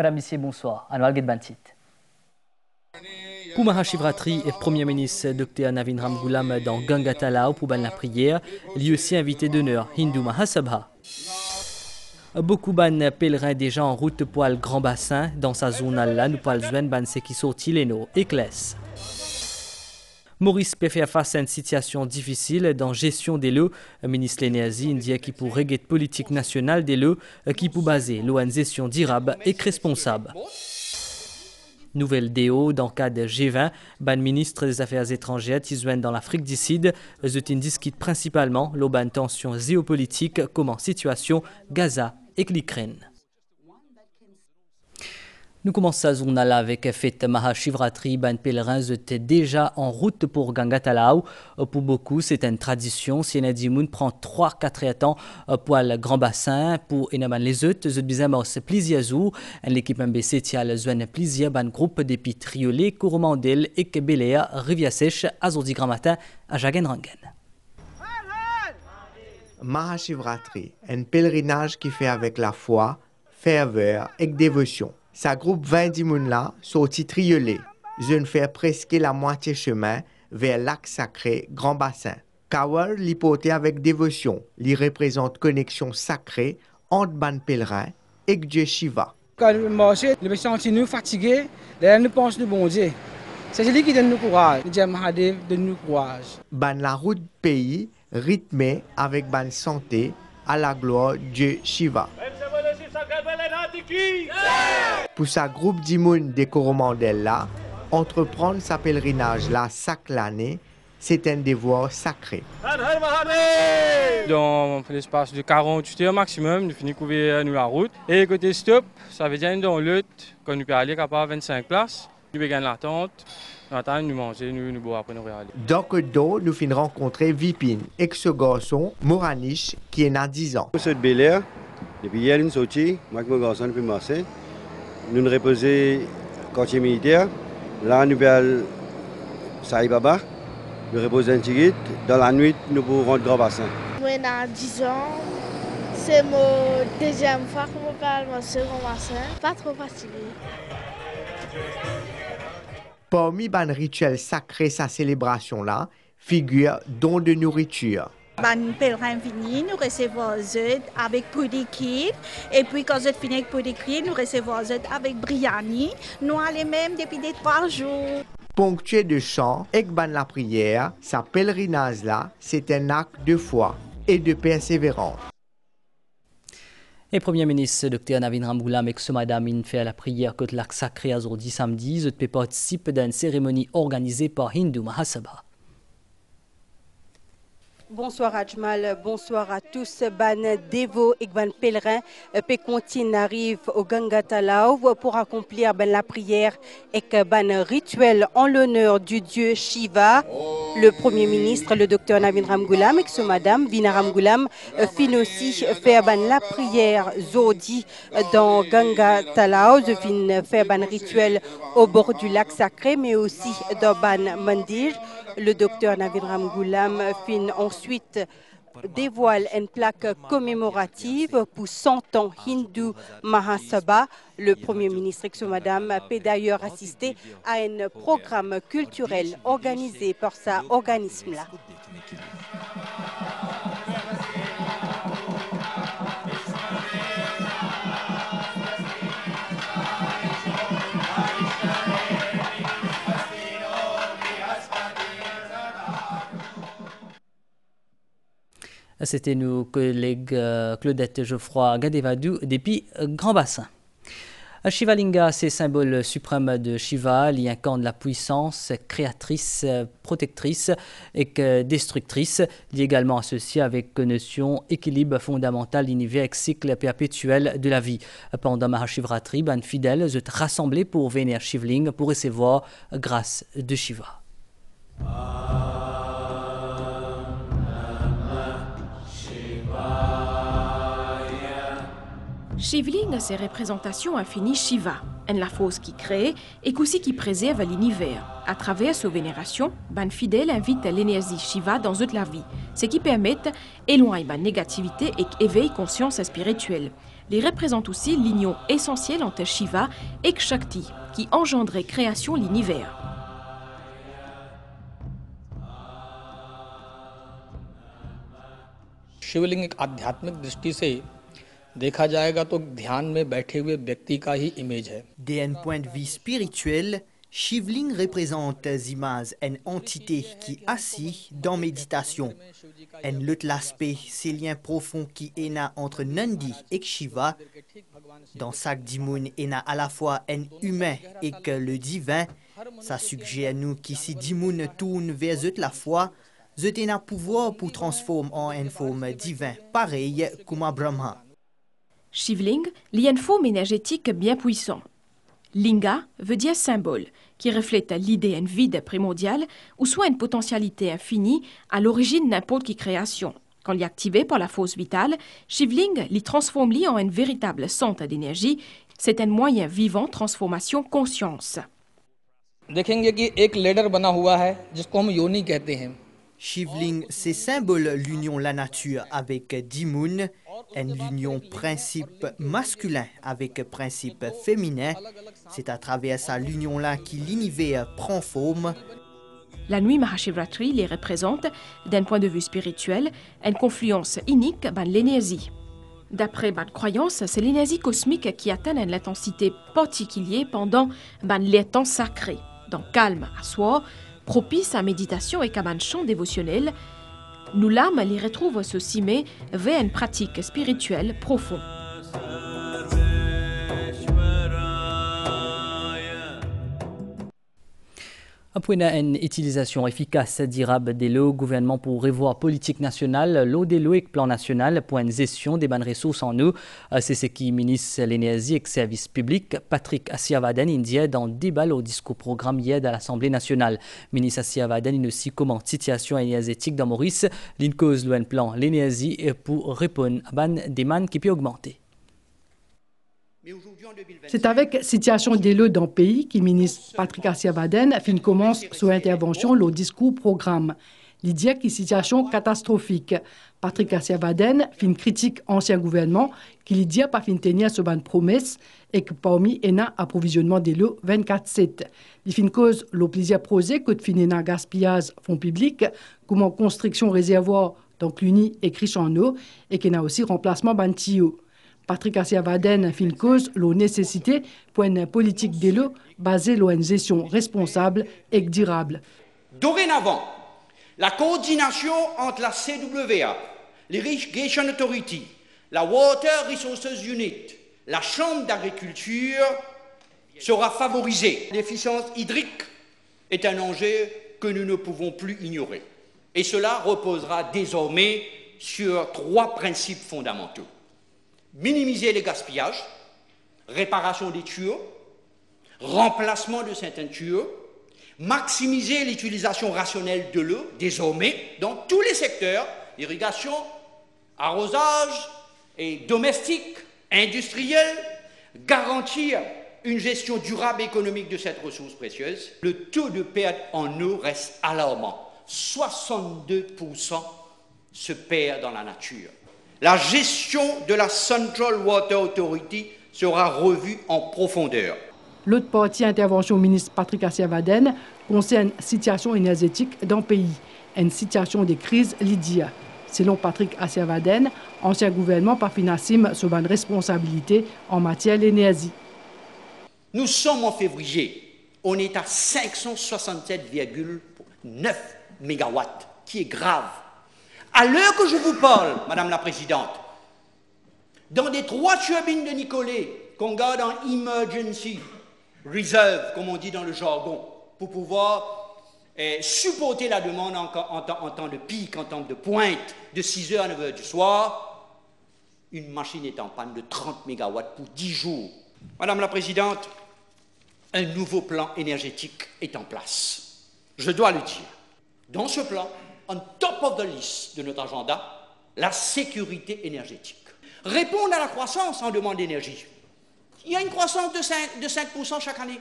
Madame, Messieurs, bonsoir. Anwar Gedbantit. Pour Mahashivratri, le Premier ministre Dr Navin Ramgoolam dans Ganga Talao pour la prière, lui aussi invité d'honneur Hindu Mahasabha. Beaucoup de pèlerins déjà en route pour le Grand Bassin. Dans sa zone là, nous parlons de ce qui sortit les nos éclairs. Maurice peut faire face à une situation difficile dans la gestion des lots. Le ministre de l'énergie dit qu'il pour régler la politique nationale des lots qui pour baser l'eau en gestion durable et responsable. Nouvelle déo dans le cadre de G20, le ministre des Affaires étrangères Tizouane dans l'Afrique du Sud, discute principalement l'auban tension géopolitique comme en situation Gaza et l'Ukraine. Nous commençons ce journal avec fête Mahashivratri. Les pèlerins étaient déjà en route pour Ganga Talao. Pour beaucoup, c'est une tradition. Si Nadimoun prend 3-4 temps pour le Grand Bassin, pour Enaman les autres, je disais c'est plaisir jour. L'équipe MBC tient le zone plaisir. Un groupe depuis Triolet, Courmandel et Kebelea, Rivière Sèche, Azordi Grand Matin, à Jagen-Rangen. Mahashivratri, un pèlerinage qui fait avec la foi, ferveur et dévotion. Sa groupe 20 là sorti Triolet. Je ne fais presque la moitié chemin vers lac sacré Grand Bassin. Kawal l'hypothèse avec dévotion. Il représente connexion sacrée entre ban pèlerins et Dieu Shiva. Quand nous marchons, nous sentons nous fatigués, nous pensons nous bon Dieu. C'est lui qui donne nous courage. Dieu Mahadev donne nous courage. Ban la route pays rythmée avec ban santé à la gloire Dieu Shiva. Pour sa groupe d'Imoun des Coromandel là, entreprendre sa pèlerinage là chaque l'année, c'est un devoir sacré. Dans l'espace de 48 heures maximum, nous finissons couvrir la route. Et côté stop, ça veut dire dans l'autre, quand nous pouvons aller à 25 places, nous gagner la tente, nous attendons, nous manger, nous boire après nous aller. Dans le dos, nous finissons rencontrer Vipin, ex-garçon Moraniche, qui est à 10 ans. Monsieur de Bel Air, depuis hier, nous sommes sortis, moi et mon garçon, nous sommes marcher. Nous nous reposons au quartier militaire. Là, nous allons à Saïbaba. Nous reposons un petit. Dans la nuit, nous pouvons rentrer Grand Bassin. Moi, j'ai 10 ans. C'est mon deuxième fois que je parle de Grand Bassin. Pas trop fatigué. Parmi les rituels sacrés, sa célébration là, figure don de nourriture. Les pèlerins viennent, nous recevons eux avec poulet cuit. Et puis quand ils finissent avec poulet cuit, nous recevons eux avec biryani. Nous allons même depuis 3 jours. Ponctué de chants et la prière, sa pèlerinage là, c'est un acte de foi et de persévérance. Le Premier ministre Dr Navin Ramgoolam et ce madame in fait la prière que l'arc sacré aujourd'hui samedi, je participe d'une cérémonie organisée par Hindu Mahasabha. Bonsoir Ajmal, bonsoir à tous. Ban dévots et ban pèlerins Pécontine arrive au Ganga Talao pour accomplir la prière et ban rituel en l'honneur du dieu Shiva. Le Premier ministre, le docteur Navin Ramgoolam et ce madame Vina Ramgoolam fin aussi faire ban la prière Zodi dans Ganga Talao. Je fin faire ban rituel au bord du lac sacré mais aussi dans ban mandir. Le docteur Navin Ramgoolam fin ensuite dévoile une plaque commémorative pour 100 ans Hindu Mahasabha. Le Premier ministre et madame peut d'ailleurs assister à un programme culturel organisé par cet organisme-là. C'était nos collègues Claudette Geoffroy Gadevadou depuis Grand Bassin. Shivalinga, c'est symbole suprême de Shiva, il incarne la puissance créatrice, protectrice et destructrice. Il est également associé avec la notion équilibre fondamental l'univers et cycle perpétuel de la vie. Pendant Mahashivratri, les fidèles sont rassemblés pour venir Shivling pour recevoir grâce de Shiva. Shivling a ses représentations infinies Shiva, la force qui crée et aussi qui préserve l'univers. À travers sa vénération, ban fidèle invite l'énergie Shiva dans toute la vie, ce qui permet d'éloigner la négativité et éveiller conscience spirituelle. les représente aussi l'union essentielle entre Shiva et Shakti, qui engendrait création l'univers. शिवलिंग एक आध्यात्मिक दृष्टि से देखा जाएगा तो ध्यान में बैठे हुए व्यक्ति का ही इमेज है। D'un point de vue spirituel, Shivling représente images une entité qui assis dans méditation. En l'autre l'aspect, c'est lien profond qui est là entre Nandi et Shiva. Dans chaque dimoun est là à la fois un humain et que le divin. Ça suggère nous qu'ici dimoun tourne vers la foi. Zut a pouvoir pour transformer en une forme divine, pareil comme à Brahma. Shivling lie une forme énergétique bien puissante. Linga veut dire symbole, qui reflète l'idée d'un vide primordial ou soit une potentialité infinie à l'origine de n'importe quelle création. Quand il est activé par la force vitale, Shivling l'y transforme en un véritable centre d'énergie. C'est un moyen vivant de transformation conscience. देखेंगे कि एक लेडर बना हुआ है जिसको हम योनि कहते हैं। Shivling, c'est symbole l'union la nature avec Dimoun, l'union principe masculin avec principe féminin. C'est à travers ça l'union-là que l'univers prend forme. La nuit Mahashivratri les représente, d'un point de vue spirituel, une confluence unique dans l'énergie. D'après ma croyance, c'est l'énergie cosmique qui atteint une intensité particulière pendant les temps sacrés, dans calme à soi, propice à méditation et à un chant dévotionnel. Nous l'âme les retrouve se cimer vers une pratique spirituelle profonde. Après une utilisation efficace durable de l'eau, le gouvernement pour revoir politique nationale, l'eau de l'eau et plan national pour une gestion des bonnes ressources en eau. C'est ce qui ministre l'énergie et les services publics, Patrick Asiyavadan, Indien, dans le débat au discours programme hier à l'Assemblée nationale. Ministre Asiyavadan, il aussi comment situation énergétique dans Maurice, l'une cause le plan l'énergie pour répondre à une demande qui peut augmenter. C'est avec la situation de l'eau dans le pays que le ministre Patrick Asiyavadan commence son intervention le discours programme. Il dit que situation catastrophique. Patrick Asiyavadan critique l'ancien gouvernement qui dit pas tenir sur une promesse et que parmi un approvisionnement de l'eau 24/7. Il cause le plaisir projet que de finir un gaspillage fonds public, comme en construction réservoir dans l'Uni et en eau et qu'il y a aussi remplacement bantio. Patrick Asiyavadan fin cause la nécessité pour une politique de l'eau basée sur une gestion responsable et durable. Dorénavant, la coordination entre la CWA, l'Irrigation Authority, la Water Resources Unit, la Chambre d'agriculture sera favorisée. L'efficience hydrique est un enjeu que nous ne pouvons plus ignorer. Et cela reposera désormais sur 3 principes fondamentaux. Minimiser les gaspillages, réparation des tuyaux, remplacement de certains tuyaux, maximiser l'utilisation rationnelle de l'eau, désormais, dans tous les secteurs, irrigation, arrosage et domestique, industriel, garantir une gestion durable et économique de cette ressource précieuse. Le taux de perte en eau reste alarmant. 62% se perd dans la nature. La gestion de la Central Water Authority sera revue en profondeur. L'autre partie intervention du ministre Patrick Asiyavadan concerne la situation énergétique dans le pays, une situation de crise lydia. Selon Patrick Asiyavadan, l'ancien gouvernement pas financé sur une responsabilité en matière d'énergie. Nous sommes en février, on est à 567,9 mégawatts, qui est grave. À l'heure que je vous parle, Madame la Présidente, dans des 3 turbines de Nicolet qu'on garde en emergency reserve, comme on dit dans le jargon, pour pouvoir supporter la demande en temps de pic, en temps de pointe, de 6h à 9h du soir, une machine est en panne de 30 mégawatts pour 10 jours. Madame la Présidente, un nouveau plan énergétique est en place. Je dois le dire. Dans ce plan, on top of the list de notre agenda, la sécurité énergétique. Répondre à la croissance en demande d'énergie. Il y a une croissance de 5% chaque année.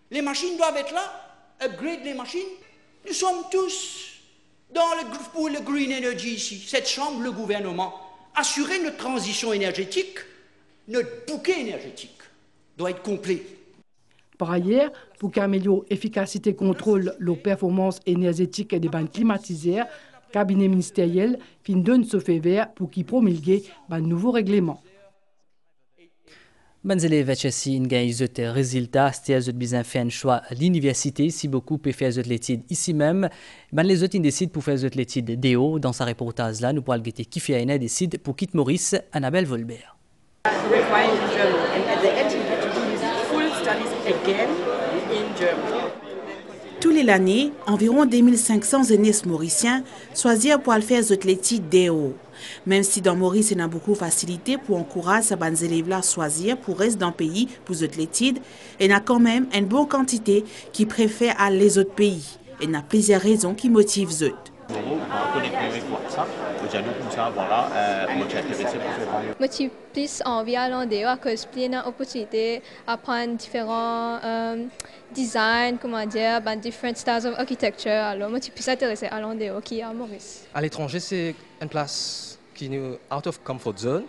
Les machines doivent être là, upgrade les machines. Nous sommes tous pour le green energy ici. Cette chambre, le gouvernement, assurer notre transition énergétique Notre bouquet énergétique doit être complet. Par ailleurs, pour qu'améliorer l'efficacité contrôle la performance énergétique des bandes climatiseurs, le cabinet ministériel donne ce fait vert pour qu'il promulgue un nouveau règlement. Les élèves ont gagné des résultats, c'est-à-dire qu'ils ont fait un choix à l'université, si beaucoup peuvent faire l'étude ici même. Les autres décident pour faire l'étude DO. Dans sa reportage là, nous pourrons guetter qui fait un décide pour quitter Maurice, Annabelle Volbert. Tous les années, environ 2500 aînés mauriciens choisissent pour faire l'étude DO. Même si dans Maurice, il y a beaucoup de facilité pour encourager ces élèves à choisir pour rester dans le pays pour l'étude, il y a quand même une bonne quantité qui préfèrent aller les autres pays. Il y a plusieurs raisons qui motivent eux. Motive plus envie à l'endroit à cause plus d'opportunités à apprendre différents designs, comment dire, different styles of architecture. Alors, motive plus intéressé à l'endroit qui est à Maurice. À l'étranger, c'est une place qui est out of comfort zone.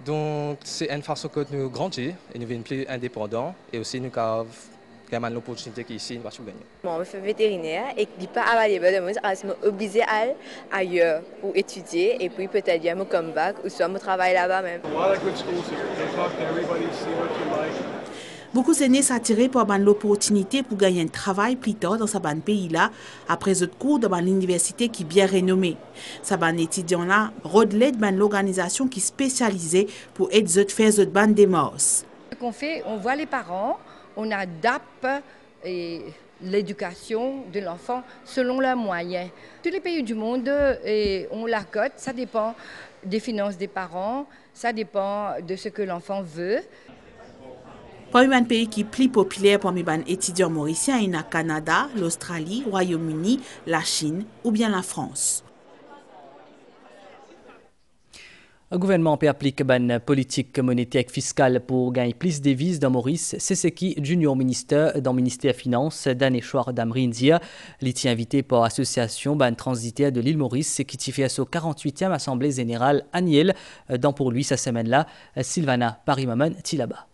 Donc, c'est une façon que nous grandissons et nous devenons plus indépendants et aussi nous avons l'opportunité qui ici, nous allons gagner. Moi, je suis vétérinaire et je ne suis pas available de moi, je suis obligée d'aller ailleurs pour étudier et puis peut-être bien me comeback ou soit me travailler là-bas même. Beaucoup d'aînés s'attirent par l'opportunité pour gagner un travail plus tard dans ce pays-là, après ce cours dans l'université qui est bien renommée. Ces étudiants-là relèvent de l'organisation qui est spécialisée pour aider à faire cette bande démarches. Ce qu'on fait, on voit les parents, on adapte l'éducation de l'enfant selon leurs moyens. Tous les pays du monde ont la cote, ça dépend des finances des parents, ça dépend de ce que l'enfant veut. Parmi les pays qui sont plus populaires parmi les étudiants mauriciens, il y a le Canada, l'Australie, le Royaume-Uni, la Chine ou bien la France. Le gouvernement peut appliquer une politique monétaire et fiscale pour gagner plus de devises dans Maurice. C'est ce qui Junior Minister dans le ministère des Finances, Daneshwar Damri India, l'été invité par l'association transitaire de l'île Maurice qui fait sa 48e Assemblée générale annuelle. Dans pour lui, cette semaine-là, Sylvana Parimaman Tilaba.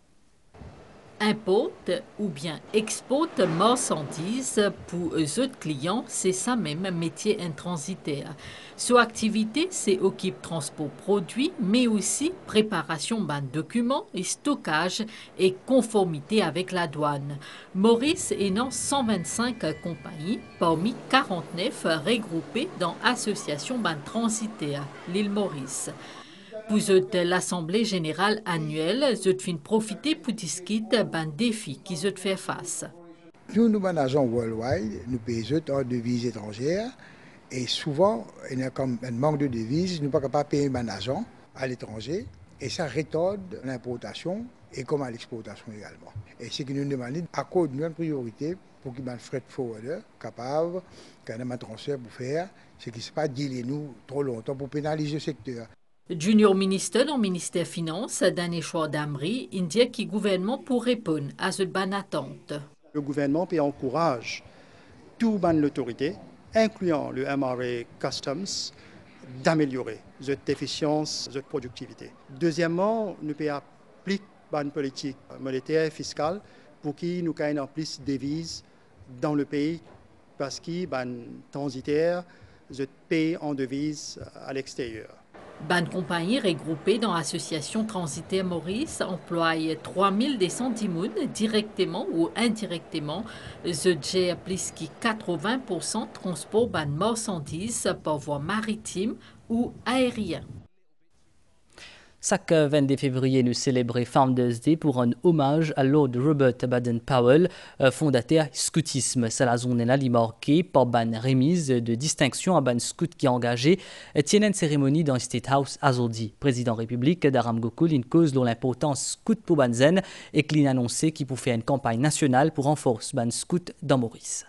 Importe ou bien exporte marchandises pour eux autres clients, c'est ça même métier intransitaire. Son activité, c'est occupe transport produits, mais aussi préparation de documents et stockage et conformité avec la douane. Maurice est dans 125 compagnies, parmi 49 regroupées dans l'association transitaire, l'île Maurice. Pour l'Assemblée générale annuelle, je fin profiter pour discuter d'un défi qui se fait face. Nous sommes agents worldwide, nous payons en devises étrangères et souvent, il y a comme un manque de devises, nous ne sommes pas capables de payer un agent à l'étranger et ça retarde l'importation et comme à l'exportation également. Et ce que nous demandons, à cause de notre priorité pour qu'il y ait un freight forwarder capable, qu'il y ait un transfert pour faire, c'est qu'il ne se pas délai nous trop longtemps pour pénaliser le secteur. Junior Minister dans le ministère des Finances, Daneshwar Damri, indique que le gouvernement pour répondre à cette bonne attente. Le gouvernement encourage toute l'autorité, incluant le MRA Customs, d'améliorer cette efficience, cette productivité. Deuxièmement, nous appliquer une politique monétaire et fiscale pour qu'il nous ait plus de devises dans le pays parce que les transitaires payent en devises à l'extérieur. Ban compagnie regroupée dans l'association transitaire Maurice emploie 3200 timounes directement ou indirectement. Je gère plus que 80% de transport ban marchandises par voie maritime ou aérien. Chaque 22 février, nous célébrons Founders Day pour un hommage à Lord Robert Baden-Powell, fondateur scoutisme. C'est la zone-là marquée par une remise de distinction à un scout qui est engagé. Tient une cérémonie dans le State House à Zodi. Président République d'Aram Gokul, une cause dont l'importance scout pour Banzen et qu'il a annoncé qu'il pouvait faire une campagne nationale pour renforcer ban scout dans Maurice.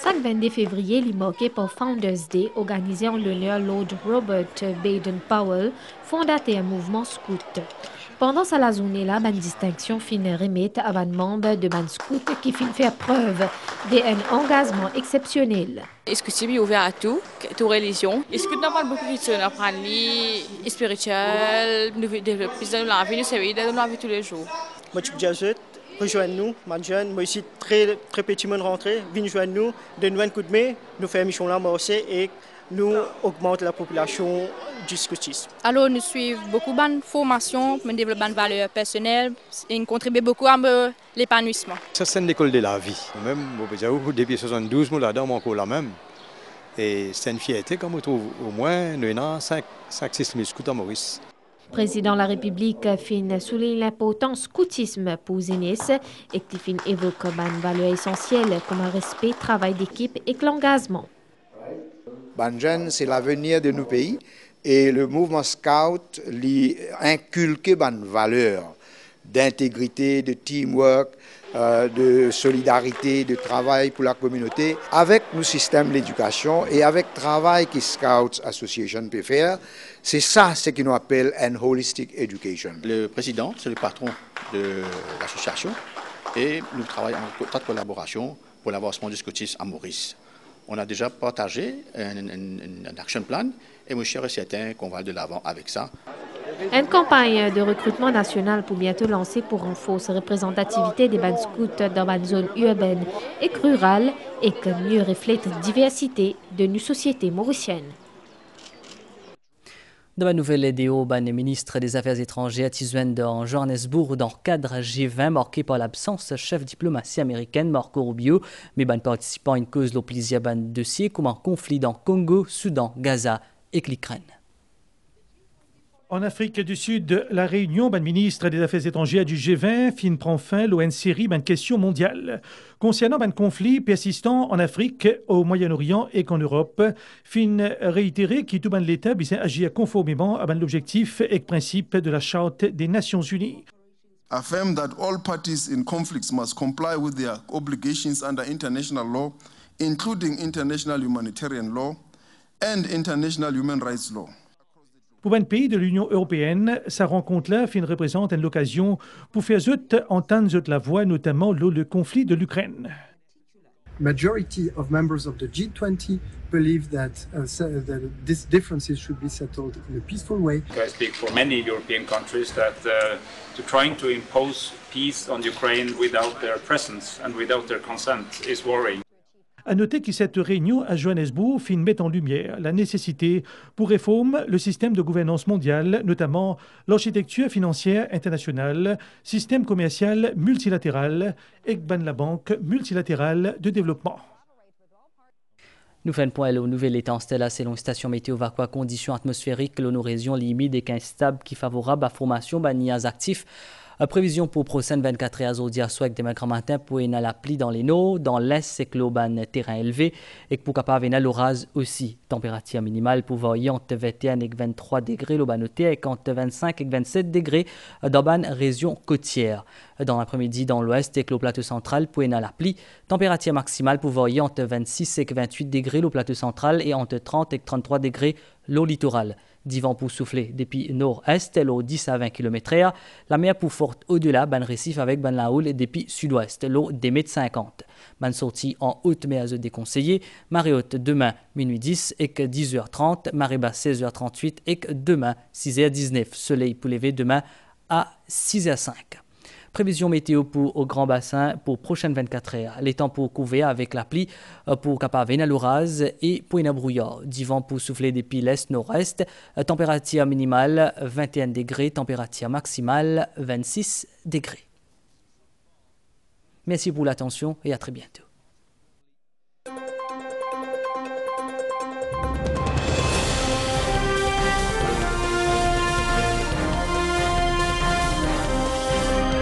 Chaque 22 février, il est marqué par Founders Day, organisé en l'honneur Lord Robert Baden-Powell, fondateur du mouvement scout. Pendant sa la journée là, ban distinction fin remettre à ban membre de ban scout qui fin faire preuve d'un engagement exceptionnel. Est-ce que c'est ouvert à tout, toute religion? Est-ce que nous avons beaucoup de choses à apprendre, spirituel, nous développer plus dans la vie, nous servir dans la vie tous les jours. Moi, je suis rejoignez-nous, man jeune, moi ici très petit monde rentré, venez joindre nous, donne-nous un coup de main, nous faisons mission là, moi aussi, et nous augmentons la population du scoutisme. Alors nous suivons beaucoup de formations, nous développons des valeurs personnelles et nous contribuons beaucoup à l'épanouissement. Ça c'est une école de la vie. Même depuis 72, nous là-dedans, encore la même. Et c'est une fierté quand on trouve au moins 5-6 000 scouts à Maurice. Président de la République fin souligne l'importance du scoutisme pour Zénis et qui fin évoque une valeur essentielle comme un respect, travail d'équipe et l'engagement. Banjen, c'est l'avenir de nos pays et le mouvement scout lui inculque une valeur d'intégrité, de teamwork, de solidarité, de travail pour la communauté. Avec nos systèmes d'éducation et avec le travail que Scouts Association peut faire, c'est ça ce qu'on appelle une holistic education. Le président, c'est le patron de l'association et nous travaillons en totale collaboration pour l'avancement du scoutisme à Maurice. On a déjà partagé un action plan et je suis certain qu'on va aller de l'avant avec ça. Une campagne de recrutement national pour bientôt lancer pour renforcer la représentativité des ban scouts dans la zone urbaine et rurale et que mieux reflète la diversité de nos sociétés mauriciennes. Dans la nouvelle vidéo, le ministre des Affaires étrangères Tizuen dans Johannesburg dans le cadre G20 marqué par l'absence chef diplomatie américaine Marco Rubio, mais ban participant à une cause le plaisir ban dossier comme un conflit dans Congo, Soudan, Gaza et l'Ukraine. En Afrique du Sud, la réunion ban ministre des Affaires étrangères du G20 fin prend fin l'ONU série ban question mondiale. Concernant ban conflit persistant en Afrique, au Moyen-Orient et qu'en Europe, fin réitéré qui tout ban l'État bisa agir conformément à ban l'objectif et principe de la Charte des Nations Unies. Affirm that all parties in conflicts must comply with their obligations under international law, including international humanitarian law and international human rights law. Pour un pays de l'Union européenne, sa rencontre-là représente une occasion pour faire entendre la voix, notamment le conflit de l'Ukraine. Majority of members of the G20 believe that these differences should be settled in a peaceful way. I speak for many European countries that trying to impose peace on Ukraine without their presence and without their consent is worrying. À noter que cette réunion à Johannesburg met en lumière la nécessité pour réformer le système de gouvernance mondiale, notamment l'architecture financière internationale, système commercial multilatéral et la Banque multilatérale de développement. Nous faisons point aux nouvelles étant stella selon station météo vacua conditions atmosphériques, nos régions limites et instables qui favorables à formation banias actifs. Prévision pour prochaine 24 heures aujourd'hui soit avec des matin pour une la pluie dans les nord, dans l'est c'est que l'eau terrain élevé et que pour capable venir l'orage aussi. Température minimale pour varier entre 21 et 23 degrés l'eau noté et entre 25 et 27 degrés dans la région côtière. Dans l'après-midi dans l'ouest et que le plateau central pour une la pluie. Température maximale pour varier entre 26 et 28 degrés le plateau central et entre 30 et 33 degrés l'eau littorale. Divan pour souffler depuis nord-est, l'eau 10 à 20 km/h. La mer pour forte au-delà, ban récif avec ban la houle depuis sud-ouest, l'eau des mètres 50. Ban sortie en haute mer à déconseillé. Marée haute demain minuit 10 et que 10h30, marée basse 16h38 et que demain 6h19. Soleil pour lever demain à 6h05. Prévision météo pour au Grand Bassin pour prochaines 24 heures. Les temps pour couvrir avec la pluie pour capable à l'orage et pour une brouillard. Du vent pour souffler depuis l'est-nord-est. Température minimale 21 degrés, température maximale 26 degrés. Merci pour l'attention et à très bientôt.